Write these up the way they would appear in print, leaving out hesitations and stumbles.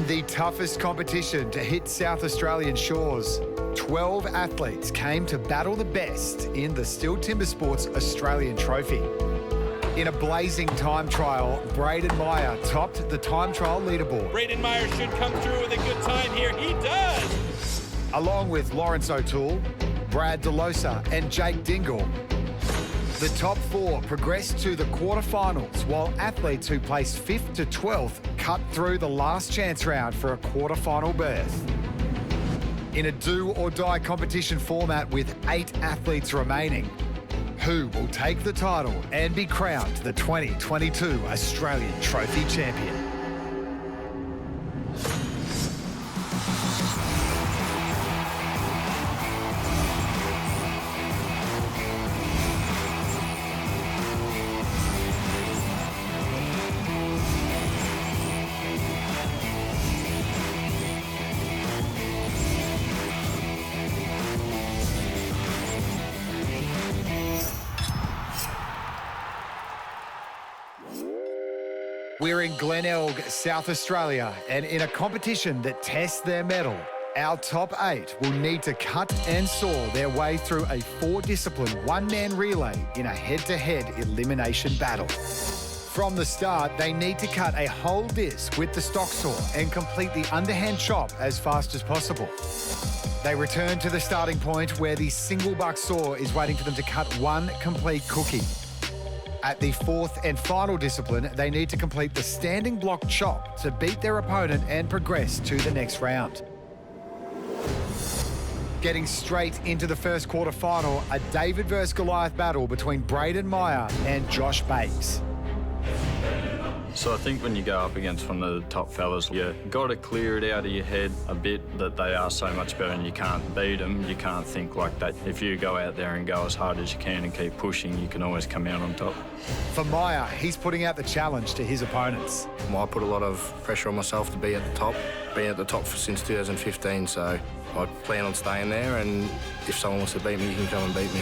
the toughest competition to hit South Australian shores. 12 athletes came to battle the best in the STIHL Timbersports Australian Trophy. In a blazing time trial, Brayden Meyer topped the time trial leaderboard. Brayden Meyer should come through with a good time here. He does! Along with Laurence O'Toole, Brad Losa and Jake Dingle. The top four progressed to the quarterfinals, while athletes who placed 5th to 12th cut through the last chance round for a quarterfinal berth. In a do-or-die competition format with 8 athletes remaining, who will take the title and be crowned the 2022 Australian Trophy champion? We're in Glenelg, South Australia, and in a competition that tests their mettle, our top 8 will need to cut and saw their way through a 4-discipline one-man relay in a head-to-head elimination battle. From the start, they need to cut a whole disc with the stock saw and complete the underhand chop as fast as possible. They return to the starting point where the single buck saw is waiting for them to cut one complete cookie. At the 4th and final discipline, they need to complete the standing block chop to beat their opponent and progress to the next round. Getting straight into the first quarter-final, a David versus Goliath battle between Brayden Meyer and Josh Bakes. So I think when you go up against one of the top fellas, you got to clear it out of your head a bit that they are so much better and you can't beat them. You can't think like that. If you go out there and go as hard as you can and keep pushing, you can always come out on top. For Meyer, he's putting out the challenge to his opponents. I put a lot of pressure on myself to be at the top. Been at the top since 2015, so I plan on staying there, and if someone wants to beat me, you can come and beat me.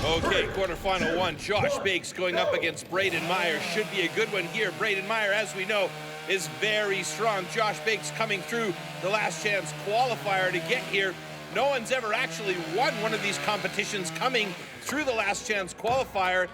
Okay, quarterfinal 1, Josh Bakes going up against Brayden Meyer. Should be a good one here. Brayden Meyer, as we know, is very strong. Josh Bakes coming through the last chance qualifier to get here. No one's ever actually won one of these competitions coming through the last chance qualifier.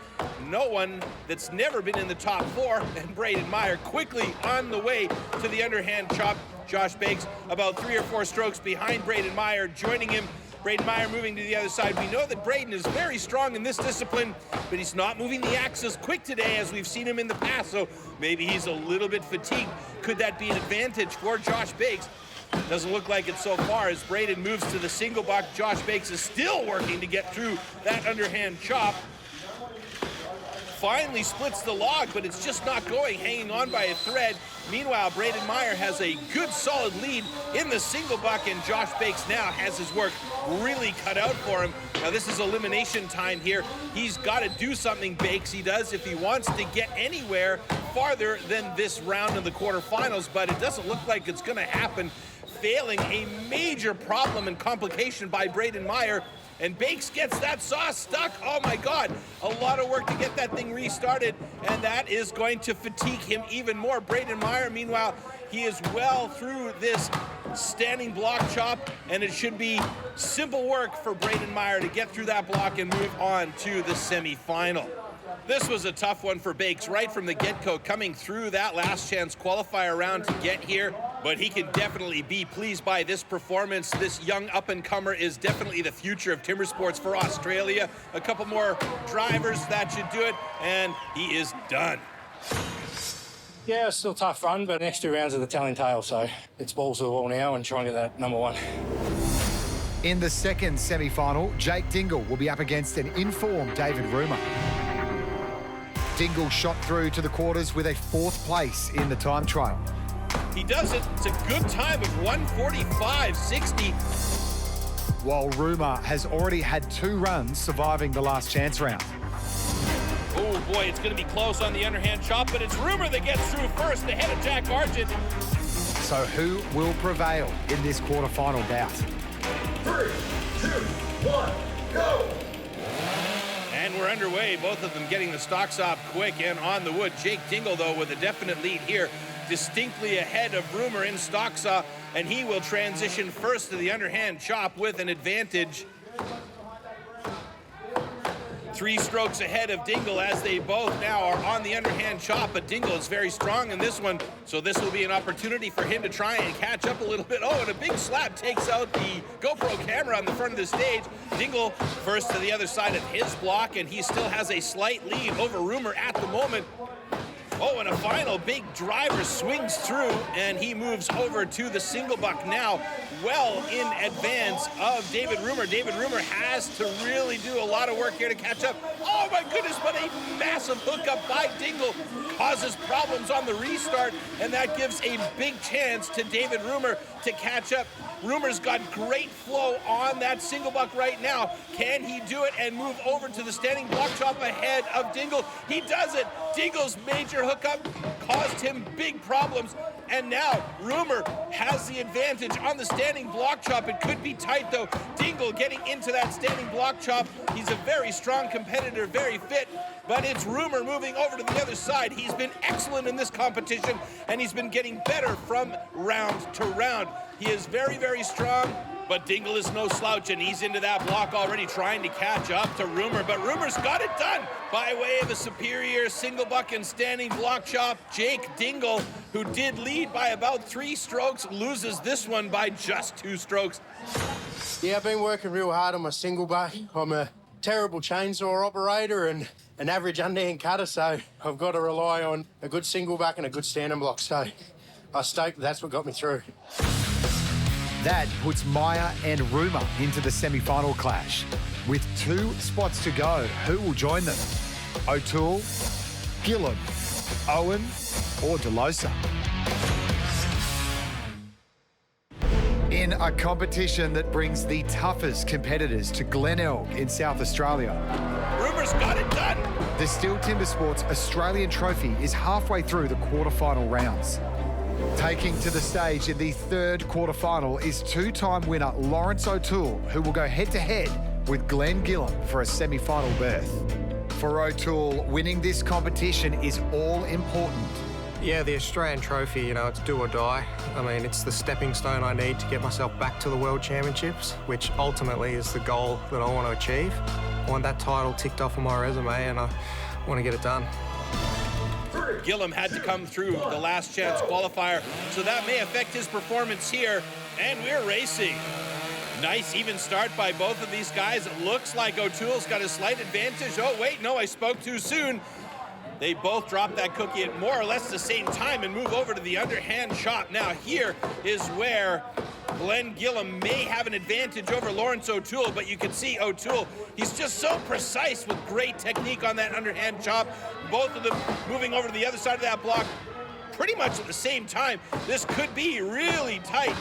No one that's never been in the top 4, and Brayden Meyer quickly on the way to the underhand chop. Josh Bakes about 3 or 4 strokes behind Brayden Meyer, joining him. Brayden Meyer moving to the other side. We know that Brayden is very strong in this discipline, but he's not moving the axe as quick today as we've seen him in the past, so maybe he's a little bit fatigued. Could that be an advantage for Josh Bakes? Doesn't look like it so far as Brayden moves to the single buck. Josh Bakes is still working to get through that underhand chop. Finally splits the log, but it's just not going, hanging on by a thread. Meanwhile, Brayden Meyer has a good solid lead in the single buck, and Josh Bakes now has his work really cut out for him. Now this is elimination time here. He's got to do something, Bakes, he does, if he wants to get anywhere farther than this round in the quarterfinals, but it doesn't look like it's going to happen. Failing a major problem and complication by Brayden Meyer. And Bakes gets that saw stuck. Oh my God, a lot of work to get that thing restarted, and that is going to fatigue him even more. Brayden Meyer, meanwhile, he is well through this standing block chop, and it should be simple work for Brayden Meyer to get through that block and move on to the semifinal. This was a tough one for Bakes right from the get-go, coming through that last chance qualifier round to get here, but he can definitely be pleased by this performance. This young up-and-comer is definitely the future of timber sports for Australia. A couple more drivers, that should do it, and he is done. Yeah, it's still a tough run, but next 2 rounds are the telling tale, so it's balls to the wall now and try and get that number 1. In the second semi-final, Jake Dingle will be up against an informed David Rumer. Dingle shot through to the quarters with a 4th place in the time trial. He does it. It's a good time of 1:45.60. While Rumer has already had 2 runs surviving the last chance round. Oh boy, it's going to be close on the underhand chop, but it's Rumer that gets through first ahead of Jack Argent. So who will prevail in this quarterfinal bout? 3, 2, 1, go! And we're underway, both of them getting the stocks off quick and on the wood. Jake Dingle, though, with a definite lead here. distinctly ahead of Rumer in Stocksaw, and he will transition first to the underhand chop with an advantage. 3 strokes ahead of Dingle as they both now are on the underhand chop, but Dingle is very strong in this one, so this will be an opportunity for him to try and catch up a little bit. Oh, and a big slap takes out the GoPro camera on the front of the stage. Dingle first to the other side of his block, and he still has a slight lead over Rumer at the moment. Oh, and a final big driver swings through, and he moves over to the single buck now, well in advance of David Rumer. David Rumer has to really do a lot of work here to catch up. Oh my goodness, but a massive hookup by Dingle causes problems on the restart, and that gives a big chance to David Rumer to catch up. Rumer's got great flow on that single buck right now. Can he do it and move over to the standing block chop ahead of Dingle? He does it. Dingle's major hookup caused him big problems, and now Rumer has the advantage on the standing block chop. It could be tight though. Dingle getting into that standing block chop. He's a very strong competitor, very fit, but it's Rumer moving over to the other side. He's been excellent in this competition, and he's been getting better from round to round. He is very, very strong, but Dingle is no slouch, and he's into that block already trying to catch up to Rumer, but Rumer's got it done by way of a superior single buck and standing block chop. Jake Dingle, who did lead by about 3 strokes, loses this one by just 2 strokes. Yeah, I've been working real hard on my single buck. I'm a terrible chainsaw operator and an average underhand cutter, so I've got to rely on a good single buck and a good standing block, so I stoked that's what got me through. That puts Meyer and Rumer into the semi-final clash. With 2 spots to go, who will join them? O'Toole, Gillum, Owen, or Losa? In a competition that brings the toughest competitors to Glenelg in South Australia, Rumer's got it done. the STIHL Timbersports Australian Trophy is halfway through the quarterfinal rounds. Taking to the stage in the 3rd quarterfinal is 2-time winner Laurence O'Toole, who will go head-to-head with Glenn Gillum for a semi-final berth. For O'Toole, winning this competition is all important. Yeah, the Australian Trophy, you know, it's do or die. I mean, it's the stepping stone I need to get myself back to the World Championships, which ultimately is the goal that I want to achieve. I want that title ticked off on my resume, and I want to get it done. Gillum had to come through the last chance qualifier, so that may affect his performance here, and we're racing. Nice even start by both of these guys. It looks like O'Toole's got a slight advantage. Oh, wait, no, I spoke too soon. They both drop that cookie at more or less the same time and move over to the underhand chop. Now here is where Glenn Gillum may have an advantage over Laurence O'Toole, but you can see O'Toole, he's just so precise with great technique on that underhand chop. Both of them moving over to the other side of that block pretty much at the same time. This could be really tight,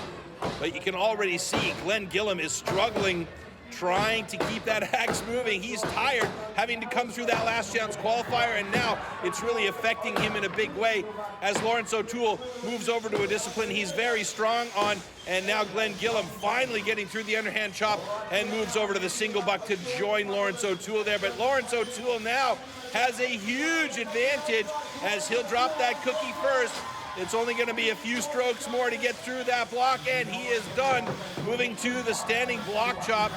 but you can already see Glenn Gillum is struggling, trying to keep that axe moving. He's tired, having to come through that last chance qualifier, and now it's really affecting him in a big way as Laurence O'Toole moves over to a discipline he's very strong on, and now Glenn Gillum finally getting through the underhand chop and moves over to the single buck to join Laurence O'Toole there. But Laurence O'Toole now has a huge advantage as he'll drop that cookie first. It's only going to be a few strokes more to get through that block, and he is done, moving to the standing block chop.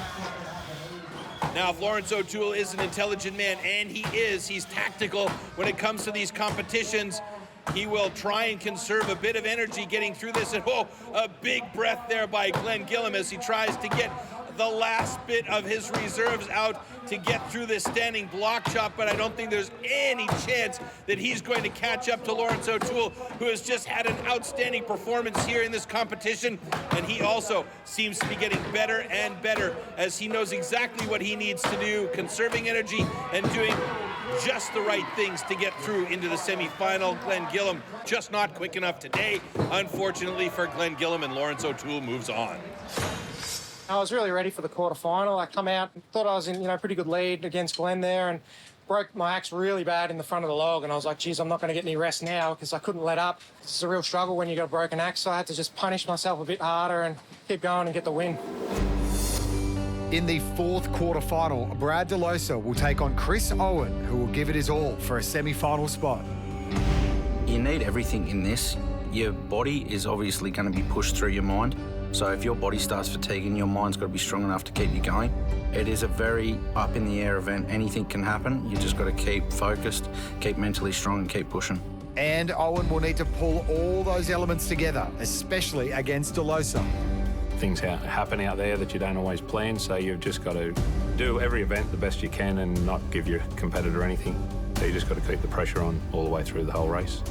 Now, if Laurence O'Toole is an intelligent man, and he is, he's tactical when it comes to these competitions. He will try and conserve a bit of energy getting through this. And oh, a big breath there by Glenn Gillum as he tries to get the last bit of his reserves out to get through this standing block chop, but I don't think there's any chance that he's going to catch up to Laurence O'Toole, who has just had an outstanding performance here in this competition, and he also seems to be getting better and better as he knows exactly what he needs to do, conserving energy and doing just the right things to get through into the semi-final. Glenn Gillum just not quick enough today, unfortunately for Glenn Gillum, and Laurence O'Toole moves on. I was really ready for the quarterfinal. I come out and thought I was in, pretty good lead against Glenn there, and broke my axe really bad in the front of the log, and I was like, geez, I'm not going to get any rest now because I couldn't let up. It's a real struggle when you got a broken axe, so I had to just punish myself a bit harder and keep going and get the win. In the 4th quarterfinal, Brad Losa will take on Chris Owen, who will give it his all for a semi-final spot. You need everything in this. your body is obviously going to be pushed through your mind. So if your body starts fatiguing, your mind's got to be strong enough to keep you going. It is a very up in the air event. Anything can happen. You just got to keep focused, keep mentally strong and keep pushing. And Owen will need to pull all those elements together, especially against Losa. Things happen out there that you don't always plan, so you've just got to do every event the best you can and not give your competitor anything. So you just got to keep the pressure on all the way through the whole race.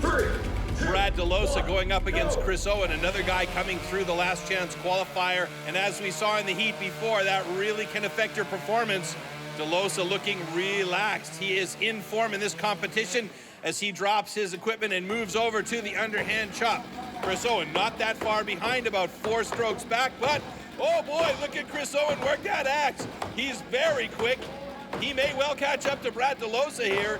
Brad Losa going up against Chris Owen, another guy coming through the last chance qualifier. And as we saw in the heat before, that really can affect your performance. Losa looking relaxed. He is in form in this competition as he drops his equipment and moves over to the underhand chop. Chris Owen not that far behind, about 4 strokes back, but oh boy, look at Chris Owen work that axe. He's very quick. He may well catch up to Brad Losa here.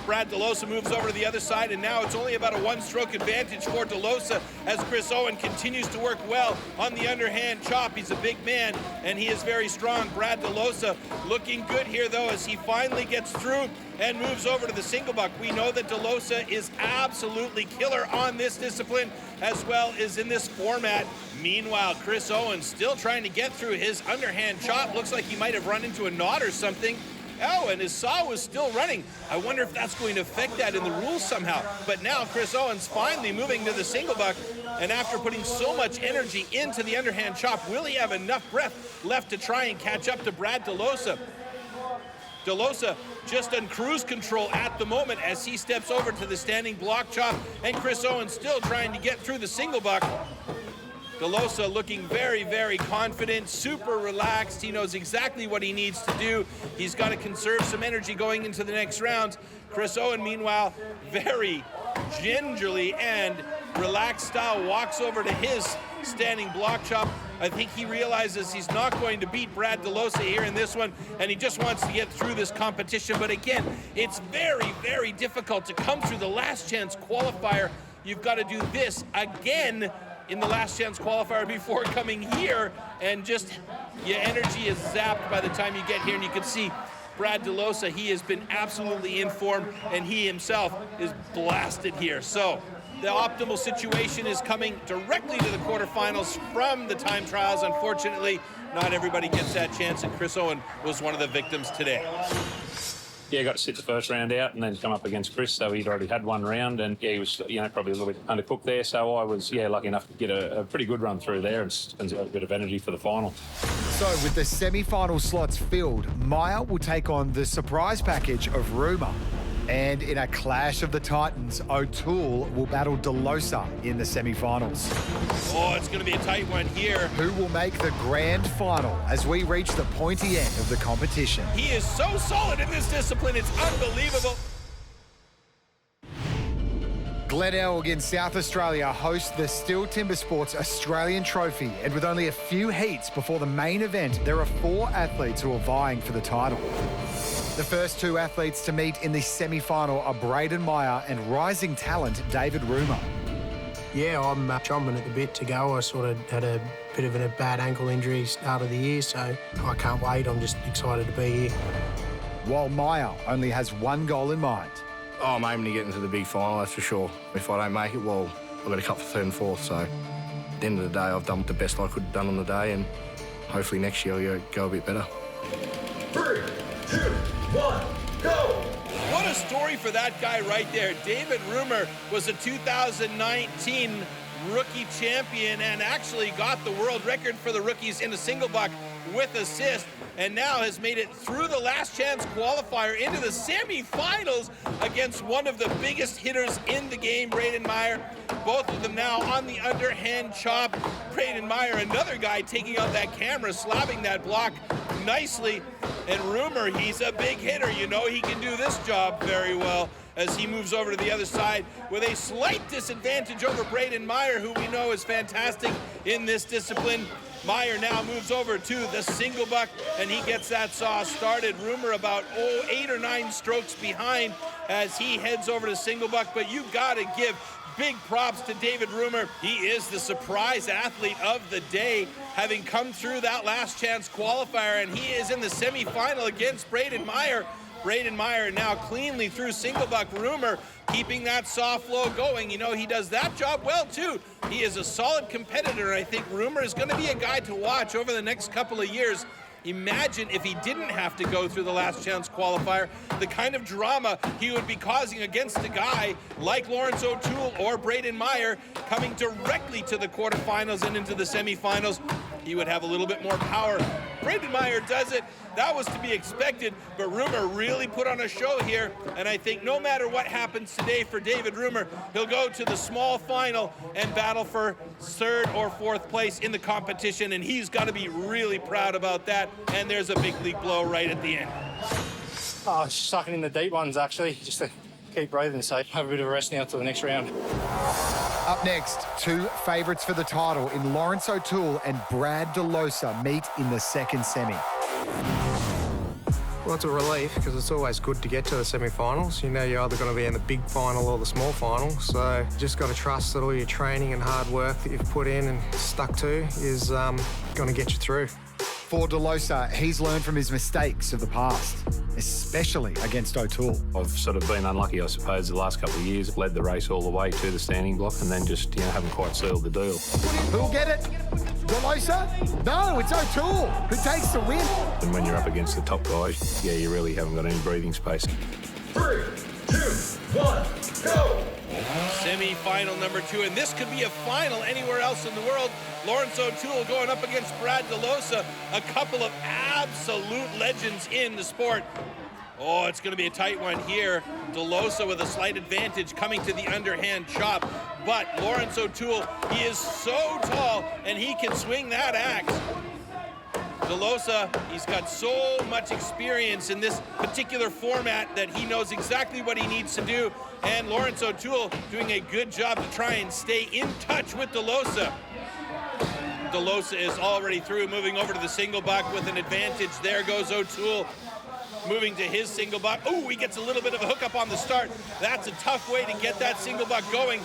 Brad Losa moves over to the other side, and now it's only about a 1-stroke advantage for Losa as Chris Owen continues to work well on the underhand chop. He's a big man, and he is very strong. Brad Losa looking good here, though, as he finally gets through and moves over to the single buck. We know that Losa is absolutely killer on this discipline as well as in this format. Meanwhile, Chris Owen still trying to get through his underhand chop. Looks like he might have run into a knot or something. Oh, and his saw was still running. I wonder if that's going to affect that in the rules somehow. But now Chris Owen's finally moving to the single buck, and after putting so much energy into the underhand chop, will he have enough breath left to try and catch up to Brad Losa? Losa just on cruise control at the moment as he steps over to the standing block chop, and Chris Owen still trying to get through the single buck. Losa looking very, very confident, super relaxed. He knows exactly what he needs to do. He's got to conserve some energy going into the next round. Chris Owen, meanwhile, very gingerly and relaxed style, walks over to his standing block chop. I think he realizes he's not going to beat Brad Losa here in this one, and he just wants to get through this competition. But again, it's very, very difficult to come through the last chance qualifier. You've got to do this again in the last chance qualifier before coming here, and just your energy is zapped by the time you get here. And you can see Brad Losa, he has been absolutely in form, and he himself is blasted here. So the optimal situation is coming directly to the quarterfinals from the time trials. Unfortunately, not everybody gets that chance, and Chris Owen was one of the victims today. Yeah, got to sit the first round out and then come up against Chris, so he'd already had one round, and yeah, he was, probably a little bit undercooked there, so I was, lucky enough to get a pretty good run through there and a bit of energy for the final. So with the semi-final slots filled, Meyer will take on the surprise package of Rumer. And in a clash of the Titans, O'Toole will battle Losa in the semi-finals. Oh, it's going to be a tight one here. Who will make the grand final as we reach the pointy end of the competition? He is so solid in this discipline, it's unbelievable. Glenelg in South Australia hosts the STIHL Timbersports Australian Trophy, and with only a few heats before the main event, there are 4 athletes who are vying for the title. The first 2 athletes to meet in the semi-final are Brayden Meyer and rising talent David Rumer. Yeah, I'm chomping at the bit to go. I sort of had a bit of a bad ankle injury start of the year, so I can't wait. I'm just excited to be here. While Meyer only has one goal in mind. Oh, I'm aiming to get into the big final, that's for sure. If I don't make it, well, I've got to cut for 3rd and 4th, so at the end of the day, I've done the best I could have done on the day, and hopefully next year I'll go a bit better. 3, 2, 1, go! What a story for that guy right there. David Rumer was a 2019 rookie champion and actually got the world record for the rookies in a single buck with assist, and now has made it through the last chance qualifier into the semi-finals against one of the biggest hitters in the game, Brayden Meyer. Both of them now on the underhand chop. Brayden Meyer, another guy taking out that camera, slapping that block nicely. And Rumer, he's a big hitter. You know he can do this job very well as he moves over to the other side with a slight disadvantage over Brayden Meyer, who we know is fantastic in this discipline. Meyer now moves over to the single buck, and he gets that saw started. Rumer about 8 or 9 strokes behind as he heads over to single buck, but you gotta give big props to David Rumer. He is the surprise athlete of the day, having come through that last chance qualifier, and he is in the semi-final against Brayden Meyer. Brayden Meyer now cleanly through single buck. Rumor keeping that soft flow going. You know, he does that job well too. He is a solid competitor. I think Rumor is going to be a guy to watch over the next couple of years. Imagine if he didn't have to go through the last chance qualifier, the kind of drama he would be causing against a guy like Laurence O'Toole or Brayden Meyer coming directly to the quarterfinals and into the semifinals. He would have a little bit more power. Brayden Meyer does it. That was to be expected, but Rumor really put on a show here, and I think no matter what happens today for David Rumor, he'll go to the small final and battle for third or fourth place in the competition, and he's got to be really proud about that, and there's a big league blow right at the end. Oh, sucking in the deep ones, actually, just to keep breathing safe. Have a bit of a rest now till the next round. Up next, two favourites for the title in Laurence O'Toole and Brad Losa meet in the second semi. Well, it's a relief because it's always good to get to the semi-finals. You know you're either going to be in the big final or the small final, so you just got to trust that all your training and hard work that you've put in and stuck to is going to get you through. For Losa, he's learned from his mistakes of the past, especially against O'Toole. I've sort of been unlucky, I suppose, the last couple of years. Led the race all the way to the standing block and then just, haven't quite sealed the deal. Who'll get it? Losa? No, it's O'Toole who takes the win. And when you're up against the top guys, you really haven't got any breathing space. 3, 2, 1, go! Semi-final number 2, and this could be a final anywhere else in the world. Laurence O'Toole going up against Brad Losa, a couple of absolute legends in the sport. Oh, it's going to be a tight one here. Losa with a slight advantage coming to the underhand chop. But Laurence O'Toole, he is so tall and he can swing that axe. Losa, he's got so much experience in this particular format that he knows exactly what he needs to do. And Laurence O'Toole doing a good job to try and stay in touch with Losa. Losa is already through, moving over to the single buck with an advantage. There goes O'Toole, moving to his single buck. Oh, he gets a little bit of a hookup on the start. That's a tough way to get that single buck going.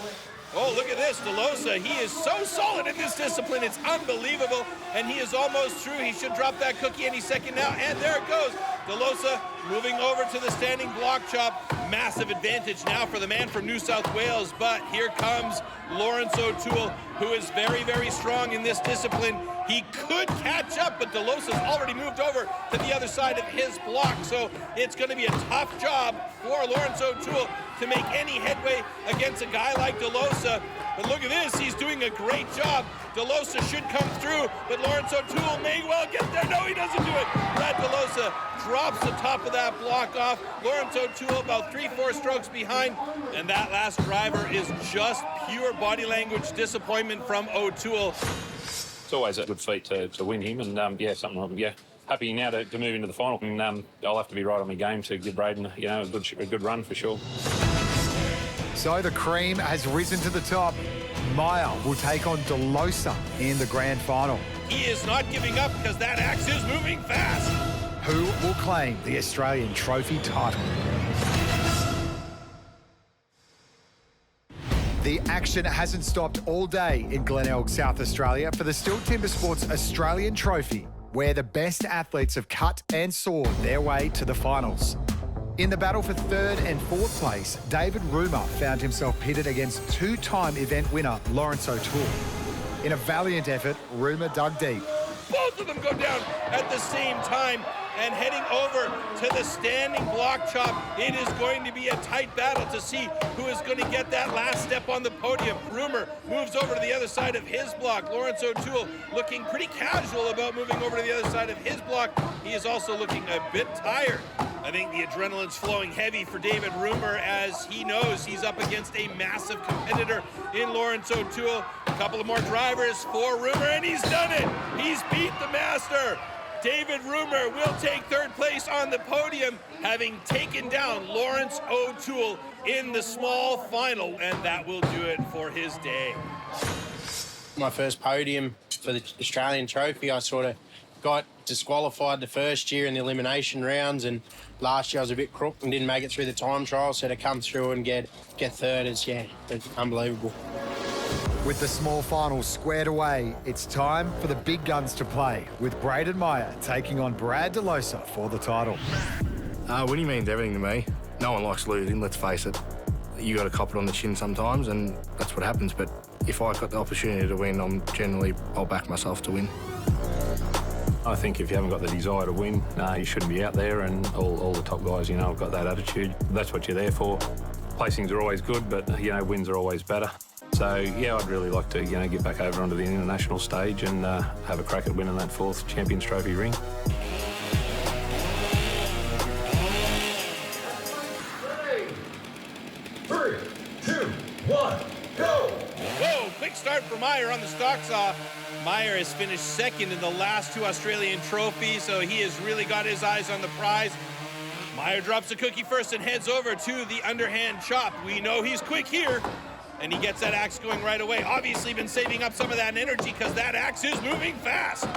Oh, look at this, Losa. He is so solid in this discipline. It's unbelievable. And he is almost through. He should drop that cookie any second now. And there it goes. Losa moving over to the standing block chop. Massive advantage now for the man from New South Wales. But here comes Laurence O'Toole, who is very, very strong in this discipline. He could catch up, but Losa's already moved over to the other side of his block. So it's going to be a tough job for Laurence O'Toole to make any headway against a guy like Losa. But look at this, he's doing a great job. Losa should come through, but Laurence O'Toole may well get there. No, he doesn't do it. Brad Losa drops the top of that block off. Laurence O'Toole about 3-4 strokes behind, and that last driver is just pure body language disappointment from O'Toole. It's always a good feat to win him, and something happy now to move into the final. And I'll have to be right on my game to give Brayden, a good run for sure. So the cream has risen to the top. Meyer will take on Losa in the grand final. He is not giving up because that axe is moving fast. Who will claim the Australian trophy title? The action hasn't stopped all day in Glenelg, South Australia for the STIHL Timbersports Australian Trophy, where the best athletes have cut and sawed their way to the finals. In the battle for third and fourth place, David Rumor found himself pitted against two-time event winner Laurence O'Toole. In a valiant effort, Rumor dug deep. Both of them go down at the same time, and heading over to the standing block chop, it is going to be a tight battle to see who is going to get that last step on the podium. Rumor moves over to the other side of his block. Laurence O'Toole looking pretty casual about moving over to the other side of his block. He is also looking a bit tired. I think the adrenaline's flowing heavy for David Rumor as he knows he's up against a massive competitor in Laurence O'Toole. A couple of more drivers for Rumor, and he's done it. He's beat the master. David Rumor will take third place on the podium, having taken down Laurence O'Toole in the small final, and that will do it for his day. My first podium for the Australian Trophy, I sort of got disqualified the first year in the elimination rounds, and last year I was a bit crook and didn't make it through the time trial, so to come through and get third is, it's unbelievable. With the small final squared away, it's time for the big guns to play, with Brayden Meyer taking on Brad Losa for the title. Winning means everything to me. No one likes losing, let's face it. You got to cop it on the chin sometimes, and that's what happens. But if I got the opportunity to win, I'll back myself to win. I think if you haven't got the desire to win, you shouldn't be out there, and all the top guys, have got that attitude. That's what you're there for. Placings are always good, but, wins are always better. So, yeah, I'd really like to, get back over onto the international stage and have a crack at winning that 4th Champions Trophy ring. Three, two, one, go! Whoa, quick start for Meyer on the stock saw. Meyer has finished second in the last 2 Australian trophies, so he has really got his eyes on the prize. Meyer drops the cookie first and heads over to the underhand chop. We know he's quick here, and he gets that axe going right away. Obviously been saving up some of that energy because that axe is moving fast.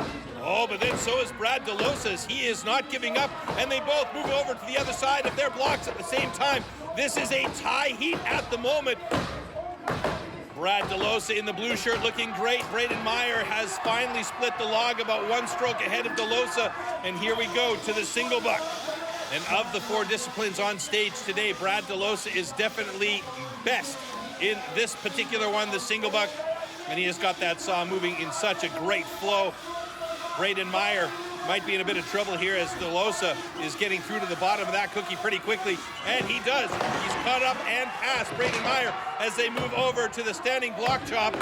Oh, but then so is Brad DeLosa. He is not giving up, and they both move over to the other side of their blocks at the same time. This is a tie heat at the moment. Brad DeLosa in the blue shirt looking great. Brayden Meyer has finally split the log, about 1 stroke ahead of DeLosa. And here we go to the single buck. And of the 4 disciplines on stage today, Brad DeLosa is definitely best in this particular one, the single buck. And he has got that saw moving in such a great flow. Brayden Meyer might be in a bit of trouble here as DeLosa is getting through to the bottom of that cookie pretty quickly, and he does. He's caught up and passed Brayden Meyer as they move over to the standing block chop.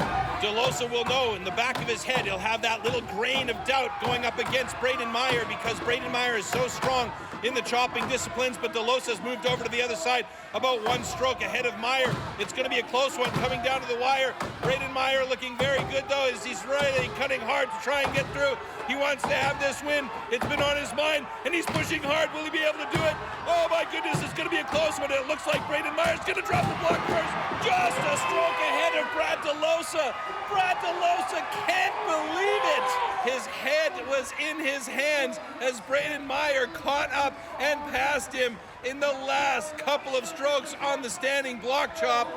DeLosa will know in the back of his head, he'll have that little grain of doubt going up against Brayden Meyer because Brayden Meyer is so strong in the chopping disciplines, but DeLosa's moved over to the other side about 1 stroke ahead of Meyer. It's going to be a close one coming down to the wire. Brayden Meyer looking very good though as he's really cutting hard to try and get through. He wants to have this win. It's been on his mind, and he's pushing hard. Will he be able to do it? Oh my goodness, it's going to be a close one. It looks like Brayden Meyer's going to drop the block first. Just a stroke ahead of Brad DeLosa. Brad DeLosa can't believe it. His head was in his hands as Brayden Meyer caught up and passed him in the last couple of strokes on the standing block chop.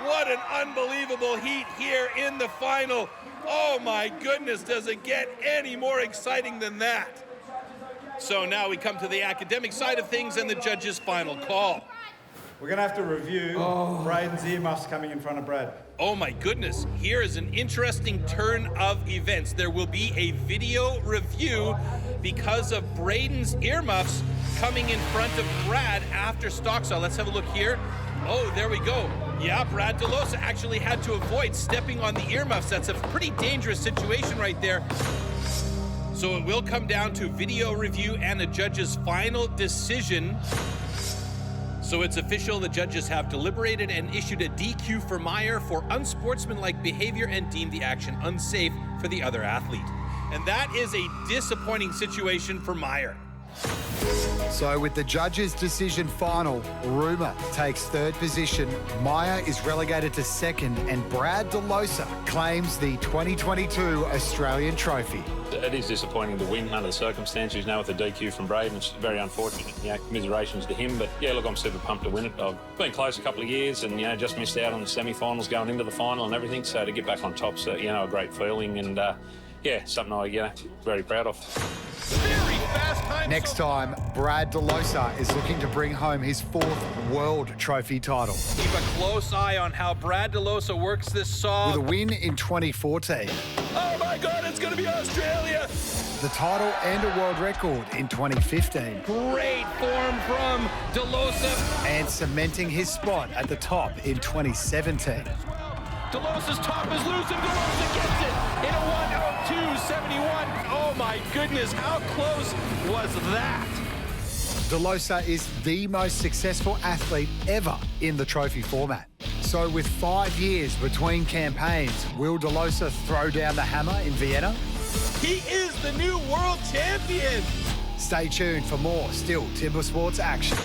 What an unbelievable heat here in the final. Oh my goodness, does it get any more exciting than that? So now we come to the academic side of things and the judge's final call. We're going to have to review Brayden's earmuffs coming in front of Brad. Oh my goodness, here is an interesting turn of events. There will be a video review because of Brayden's earmuffs coming in front of Brad after stock saw. Let's have a look here. Oh, there we go. Yeah, Brad DeLosa actually had to avoid stepping on the earmuffs. That's a pretty dangerous situation right there. So it will come down to video review and the judge's final decision. So it's official, the judges have deliberated and issued a DQ for Meyer for unsportsmanlike behavior and deemed the action unsafe for the other athlete. And that is a disappointing situation for Meyer. So with the judge's decision final, Rumer takes 3rd position, Meyer is relegated to 2nd, and Brad DeLosa claims the 2022 Australian Trophy. It is disappointing to win under the circumstances, with the DQ from Brayden. It's very unfortunate. Commiserations to him, but look, I'm super pumped to win it. I've been close a couple of years and, just missed out on the semi-finals going into the final and everything, so to get back on top's, a great feeling and, something I, very proud of. Very fast time. Next time, Brad DeLosa is looking to bring home his 4th World Trophy title. Keep a close eye on how Brad DeLosa works this saw. With a win in 2014. Oh my God, it's going to be Australia. The title and a world record in 2015. Great form from DeLosa. And cementing his spot at the top in 2017. DeLosa's top is loose and DeLosa gets it in a 1:02.71. Oh my goodness, how close was that? DeLosa is the most successful athlete ever in the trophy format. So with 5 years between campaigns, will DeLosa throw down the hammer in Vienna? He is the new world champion. Stay tuned for more STIHL Timbersports action.